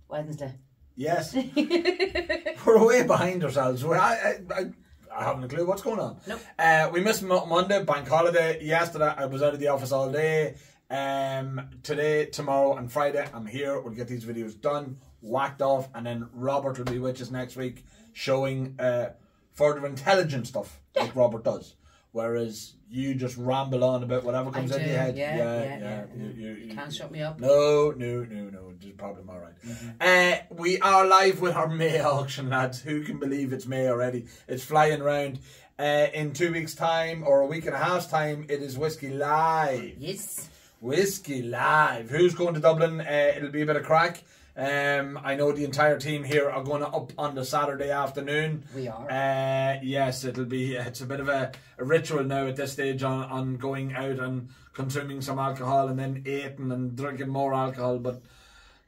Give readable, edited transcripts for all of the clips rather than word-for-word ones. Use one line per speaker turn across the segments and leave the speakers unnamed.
Wednesday.
Yes. We're way behind ourselves. I haven't a clue what's going on.
Nope.
We missed Monday, bank holiday. Yesterday, I was out of the office all day. Today, tomorrow, and Friday, I'm here. We'll get these videos done, whacked off, and then Robert will be with us next week, showing further intelligent stuff like Robert does. Whereas you just ramble on about whatever comes into your head.
Yeah. You can't shut me up.
No. There's a problem, all right. We are live with our May auction, lads. Who can believe it's May already? It's flying around. In 2 weeks' time, or a week and a half's time, it is Whiskey Live.
Yes.
Whiskey Live. Who's going to Dublin? It'll be a bit of crack. I know the entire team here are going up on the Saturday afternoon.
We are.
Yes, it's a bit of a ritual now at this stage on going out and consuming some alcohol and then eating and drinking more alcohol. But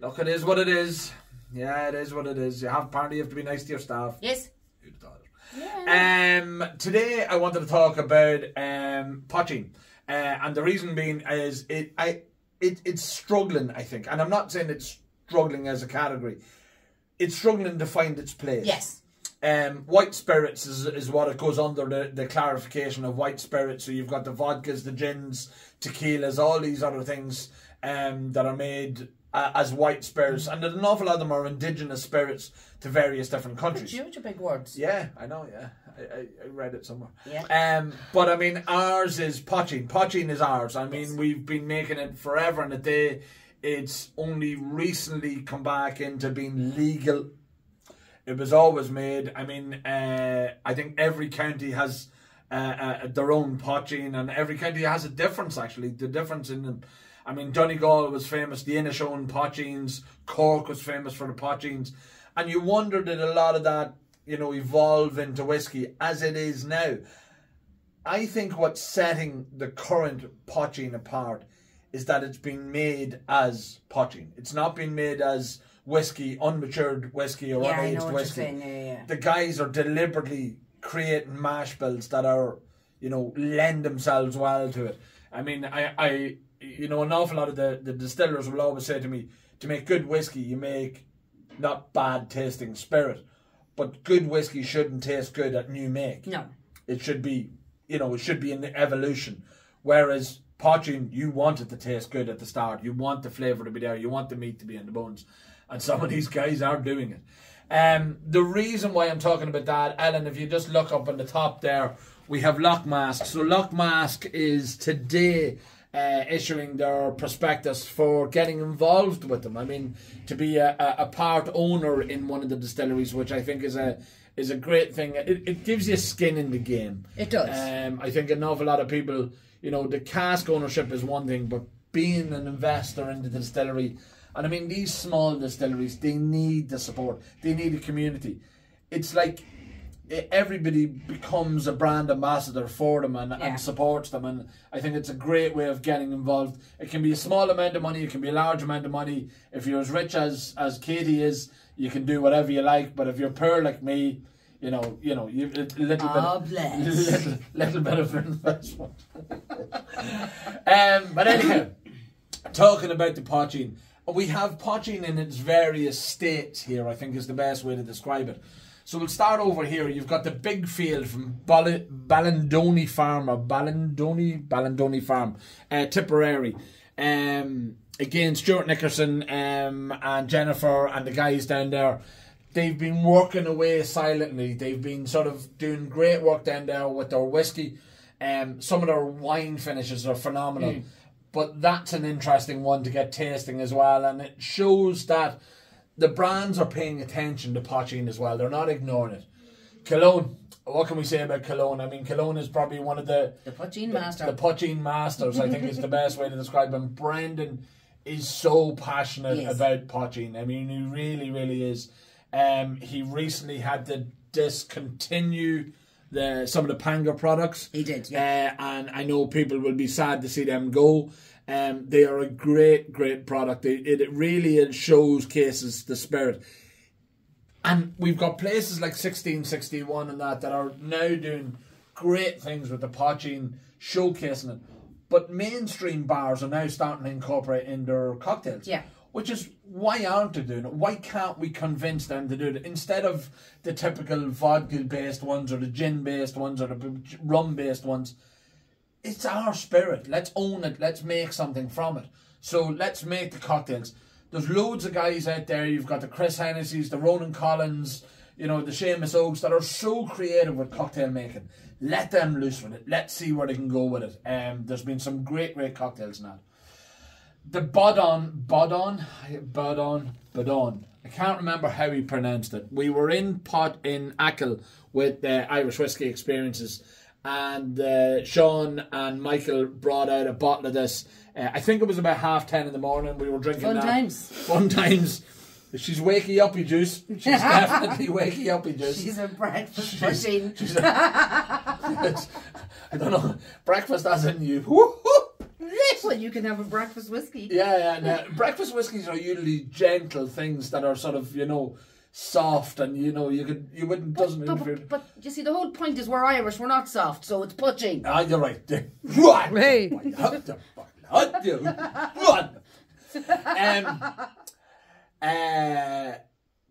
look, it is what it is. Yeah, it is what it is. You have to be nice to your staff.
Yes.
Who'd have thought it?
Yeah.
Today I wanted to talk about Poitin. And the reason being is it's struggling, I think. And I'm not saying it's struggling as a category. It's struggling to find its place.
Yes.
White spirits is what it goes under the clarification of white spirits. So you've got the vodkas, the gins, tequilas, all these other things that are made as white spirits. And an awful lot of them are indigenous spirits to various different countries.
Huge big words.
Yeah, I know, yeah. I read it somewhere.
Yeah.
But I mean, ours is Poitin. Poitin is ours. I mean, we've been making it forever and a day. It's only recently come back into being legal. It was always made. I mean, I think every county has their own Poitin, and every county has a difference, actually. The difference in them. I mean, Donegal was famous, the Inish owned Poitins. Cork was famous for the Poitins. And you wonder, did a lot of that, evolve into whiskey as it is now? I think what's setting the current Poitin apart is that it's been made as Poitin. It's not been made as whiskey, unmatured whiskey or unaged whiskey.
Yeah.
The guys are deliberately creating mash bills that are, lend themselves well to it. I mean, an awful lot of the distillers will always say to me, to make good whiskey, you make not bad tasting spirit, but good whiskey shouldn't taste good at new make.
No.
It should be, it should be in the evolution. Whereas Poitin, you want it to taste good at the start. You want the flavour to be there. You want the meat to be in the bones. And some of these guys are doing it. The reason why I'm talking about that, Ellen, if you just look up on the top there, we have Loch Mask. So Loch Mask is today issuing their prospectus for getting involved with them. I mean, to be a part owner in one of the distilleries, which I think is a great thing. It gives you skin in the game.
It does.
I think an awful lot of people, the cask ownership is one thing, but being an investor into the distillery, and I mean, these small distilleries, they need the support. They need a community. It's like everybody becomes a brand ambassador for them and supports them, and I think it's a great way of getting involved. It can be a small amount of money, it can be a large amount of money. If you're as rich as Katie is, you can do whatever you like, but if you're poor like me, you a little bit of investment. But anyhow, talking about the Poitin, we have Poitin in its various states here, I think is the best way to describe it. So we'll start over here. You've got the big field from Ballandoney Farm, or Ballandoney Farm, Tipperary. Again, Stuart Nickerson and Jennifer and the guys down there, they've been working away silently. They've been sort of doing great work down there with their whiskey. Some of their wine finishes are phenomenal. But that's an interesting one to get tasting as well. And it shows that the brands are paying attention to Poitin as well. They're not ignoring it. Cologne. What can we say about Cologne? I mean, Cologne is probably one of the
Poitin master.
The Poitin masters, I think, is the best way to describe him. Brendan is so passionate about Poitin. I mean, he really, really is. He recently had to discontinue some of the Panga products.
He did, yeah.
And I know people will be sad to see them go. They are a great, great product. It really showcases the spirit. And we've got places like 1661 and that are now doing great things with the Poitin, showcasing it. But mainstream bars are now starting to incorporate in their cocktails.
Yeah.
Which is, why aren't they doing it? Why can't we convince them to do it? Instead of the typical vodka-based ones or the gin-based ones or the rum-based ones, it's our spirit. Let's own it. Let's make something from it. So let's make the cocktails. There's loads of guys out there. You've got the Chris Hennessy's, the Ronan Collins, you know, the Seamus Oaks that are so creative with cocktail making. Let them loose with it. Let's see where they can go with it. There's been some great cocktails now. The Poitin. I can't remember how he pronounced it. We were in Achill with Irish Whiskey Experiences, and Sean and Michael brought out a bottle of this. I think it was about 10:30 in the morning. We were drinking that. Fun times. She's wakey uppy juice. She's definitely wakey uppy juice.
She's a breakfast machine.
I don't know. Breakfast as in you.
Well, you can have a breakfast whiskey.
Yeah. Breakfast whiskies are usually gentle things that are sort of, you know, soft, and you know doesn't interfere.
But you see, the whole point is we're Irish. We're not soft, so it's putching.
Ah, you're right.
Hey.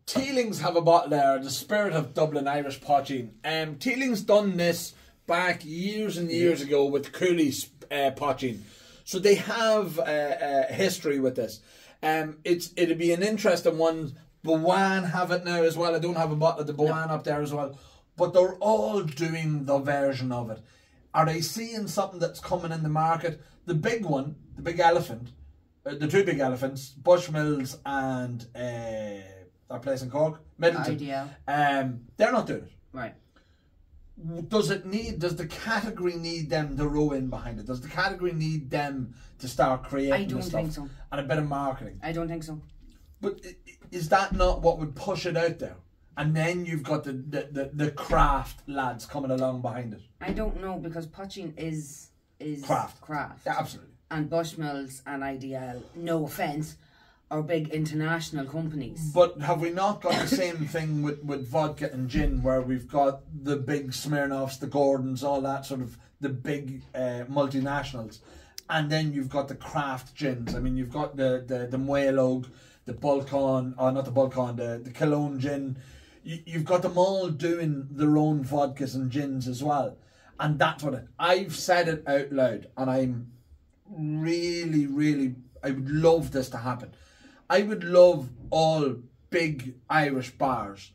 Teelings have a bottle there, the Spirit of Dublin Irish Poitin. Teelings done this back years and years ago with Cooley's Poitin. So they have a history with this. It'd be an interesting one. Bowan have it now as well. I don't have a bottle of the Bowan up there as well. But they're all doing the version of it. Are they seeing something that's coming in the market? The big one, the big elephant, the two big elephants, Bushmills and that place in Cork, Middleton.
Ideal.
They're not doing it.
Right.
Does the category need them to row in behind it? Does the category need them to start creating
I don't
the stuff
think so.
and a bit of marketing?
I don't think so.
But is that not what would push it out there? And then you've got the craft lads coming along behind it.
I don't know, because Poitin is
Craft.
Craft.
Yeah, absolutely.
And Bushmills and IDL, no offence, are big international companies.
But have we not got the same thing with vodka and gin, where we've got the big Smirnoffs, the Gordons, all that sort of, the big multinationals, and then you've got the craft gins. I mean, you've got the Muelog, the Balkan, or not the Balkan, the Cologne gin. You've got them all doing their own vodkas and gins as well. And that's what I've said it out loud, and I'm really, I would love this to happen. I would love all big Irish bars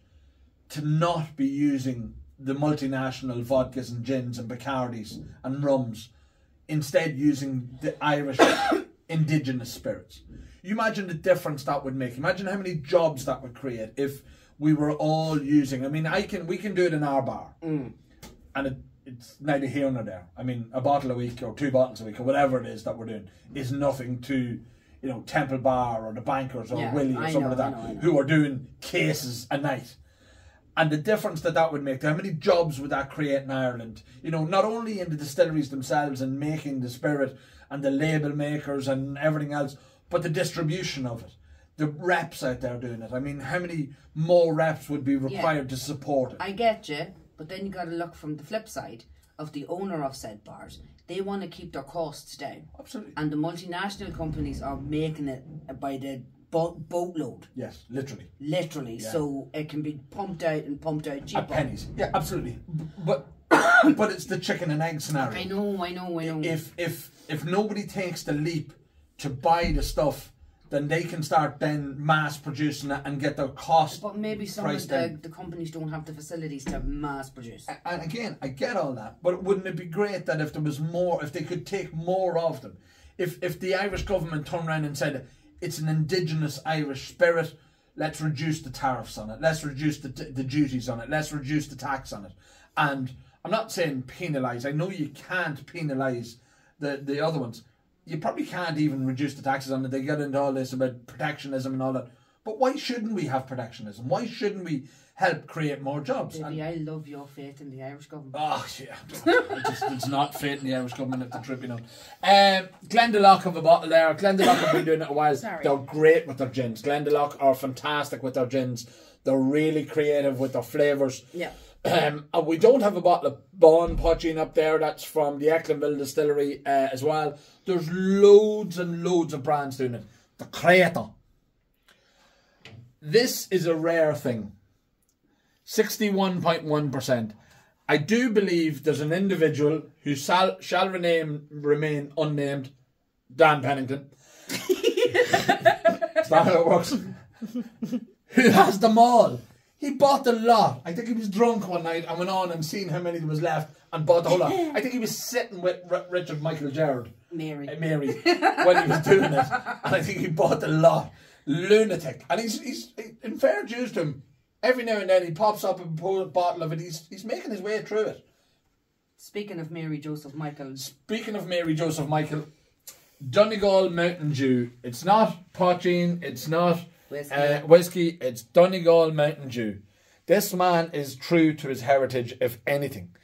to not be using the multinational vodkas and gins and Bacardis and rums, instead using the Irish indigenous spirits. You imagine the difference that would make. Imagine how many jobs that would create if we were all using. I mean, we can do it in our bar, and it's neither here nor there. I mean, a bottle a week or 2 bottles a week or whatever it is that we're doing is nothing to, you know, Temple Bar or the Bankers or Willie or something like that, who are doing cases a night. And the difference that would make, how many jobs would that create in Ireland? You know, not only in the distilleries themselves and making the spirit and the label makers and everything else, but the distribution of it. The reps out there doing it. I mean, how many more reps would be required to support it?
I get you, but then you got to look from the flip side of the owner of said bars. They want to keep their costs down.
Absolutely.
And the multinational companies are making it by the boatload.
Yes, literally.
Literally. Yeah. So it can be pumped out cheaper.
At pennies. Yeah, absolutely. But but it's the chicken and egg scenario.
I know.
If nobody takes the leap to buy the stuff, then they can start then mass producing it and get their cost.
But maybe some of the companies don't have the facilities to mass produce.
And again, I get all that, but wouldn't it be great that if there was more, if they could take more of them, if the Irish government turned around and said it's an indigenous Irish spirit, let's reduce the tariffs on it, let's reduce the duties on it, let's reduce the tax on it. And I'm not saying penalise. I know you can't penalise the other ones. You probably can't even reduce the taxes on it. They get into all this about protectionism and all that. But why shouldn't we have protectionism? Why shouldn't we help create more jobs?
Baby, I love your faith in the Irish government.
Oh, yeah. It's not faith in the Irish government at the tribunal. Glendalough have a bottle there. Glendalough have been doing it a while.
Sorry.
They're great with their gins. Glendalough are fantastic with their gins. They're really creative with their flavours.
Yeah.
And we don't have a bottle of Bon Poitin up there. That's from the Ecklinville distillery as well. There's loads and loads of brands doing it. The Creator. This is a rare thing. 61.1%. I do believe there's an individual who shall remain unnamed, Dan Pennington. That's not how it works. Who has them all. He bought the lot. I think he was drunk one night and went on and seen how many there was left and bought the whole lot. I think he was sitting with Richard Michael Gerard. Mary, when he was doing it. And I think he bought the lot. Lunatic. And he's in fair dues to him, every now and then he pops up and pulls a bottle of it. He's making his way through it.
Speaking of Mary Joseph Michael,
Donegal Mountain Dew. It's not Poitin, it's not whiskey, it's Donegal Mountain Dew. This man is true to his heritage, if anything.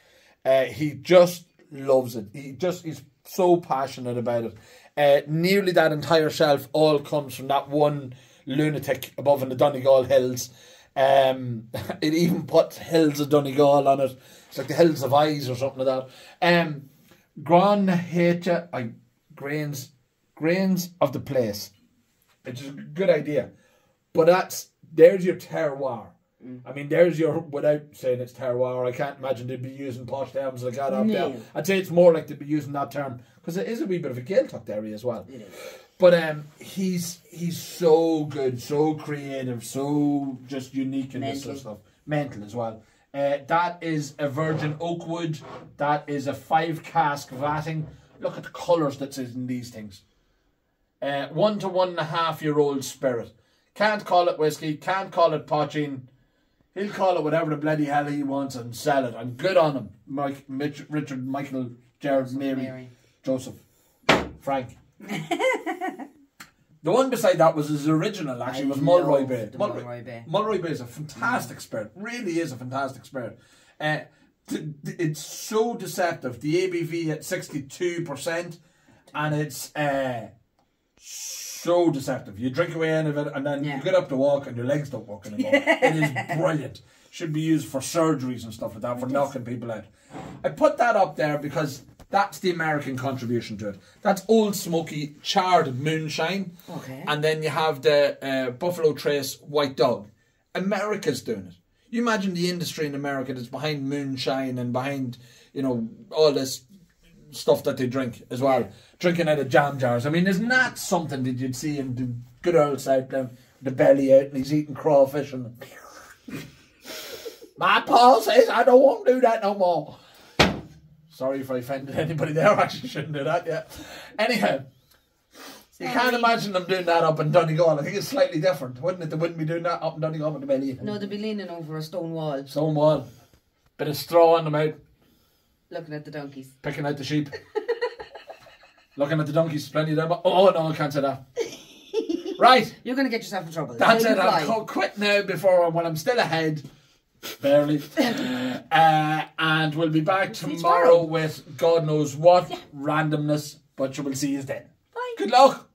He just loves it. He's so passionate about it. Nearly that entire shelf all comes from that one lunatic above in the Donegal Hills. It even puts Hills of Donegal on it. It's like the Hills of Eyes or something like that. Grains of the place. It's a good idea. But there's your terroir. I mean, there's your, without saying it's terroir, I can't imagine they'd be using posh terms like that up there. I'd say it's more like they'd be using that term, because it is a wee bit of a Gaeltacht area as well. It is. But he's so good, so creative, so just unique in this sort of stuff. Mental as well. That is a virgin oak wood. That is a 5 cask vatting. Look at the colours that's in these things. 1 to 1.5 year old spirit. Can't call it whiskey, can't call it Poitin. He'll call it whatever the bloody hell he wants and sell it. And good on him. Richard, Michael, Gerard, Mary, Joseph, Frank. The one beside that was his original, actually, was Mulroy Bay. Mulroy Bay is a fantastic spirit. Really is a fantastic spirit. It's so deceptive. The ABV at 62%, and it's so deceptive. You drink away any of it, and then you get up to walk, and your legs don't work anymore. It is brilliant. Should be used for surgeries and stuff like that, for knocking people out. I put that up there because that's the American contribution to it. That's Old Smoky charred moonshine. Okay. And then you have the Buffalo Trace White Dog. America's doing it. You imagine the industry in America that's behind moonshine and behind, you know, all this stuff that they drink as well. Yeah. Drinking out of jam jars. I mean, isn't that something that you'd see in the good old South down, the belly out, and he's eating crawfish and... My Paul says I don't want to do that no more. Sorry if I offended anybody there. I actually shouldn't do that yet. Anyhow, you can't imagine them doing that up in Donegal. I think it's slightly different, wouldn't it? They wouldn't be doing that up in Donegal with the belly.
No, they'd be leaning over a stone wall.
Stone wall. Bit of straw on them out.
Looking at the donkeys.
Picking out the sheep. Looking at the donkeys. Plenty of them. Oh no, I can't say that. Right.
You're going to get yourself in trouble.
That's it. I'll quit now before when I'm still ahead. Barely. And we'll be back tomorrow with God knows what randomness, but you will see you then. Bye. Good luck.